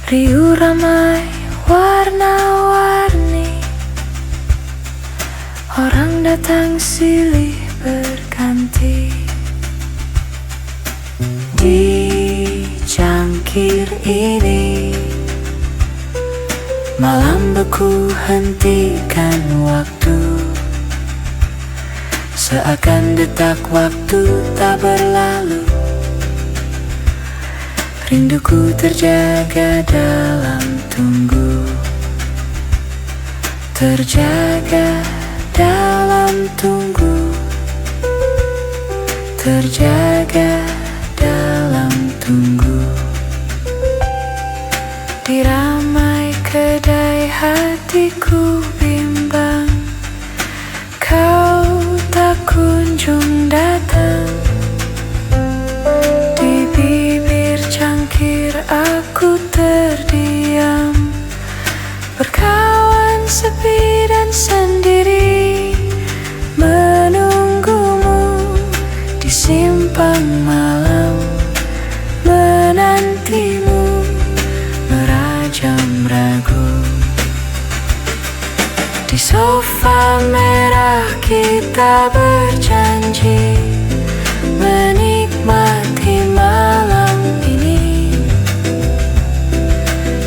Riuh ramai warna-warni, orang datang silih berganti. Di cangkir ini malam beku hentikan waktu, seakan detak waktu tak berlalu. Rinduku terjaga dalam tunggu, terjaga dalam tunggu, terjaga dalam tunggu. Di ramai kedai hatiku bimbang, kau tak kunjung datang. Di bibir cangkir aku terdiam, berkawan sepi dan sendiri, menunggumu di simpang malam, menantimu merajam ragu. Di sofa merah kita berjanji menikmati malam ini,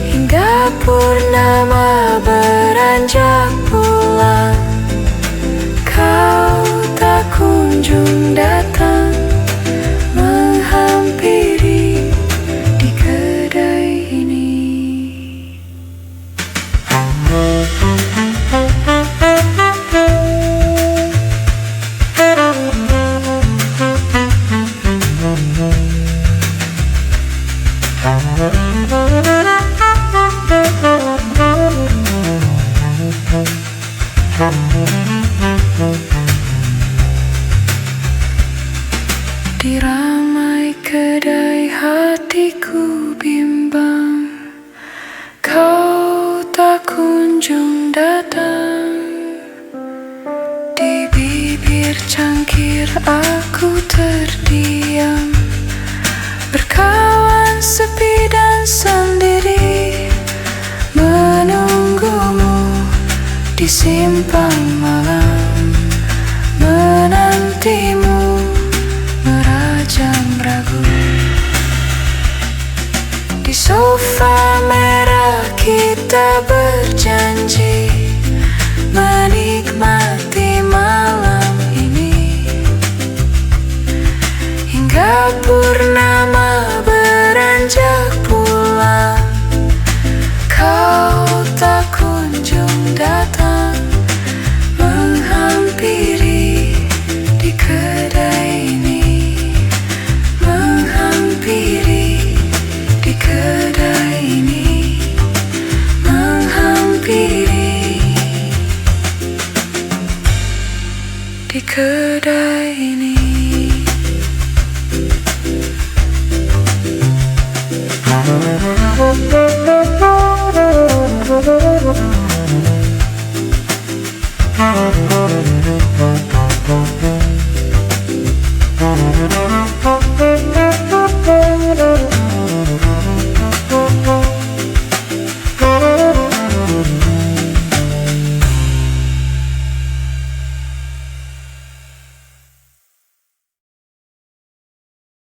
hingga purnama beranjak pulang. Kau tak kunjung datang, menghampiri di kedai ini. Di ramai kedai hatiku bimbang, kau tak kunjung datang. Di bibir cangkir aku terdiam, berkawan sepi dan sendiri, menunggumu di simpang malam, menantimu merajam ragu. Di sofa merah kita berjanji menikmati malam ini, hingga purnama beranjak pulang. Kau tak kunjung datang, menghampiri di kedai ini, menghampiri di kedai ini, menghampiri di kedai ini.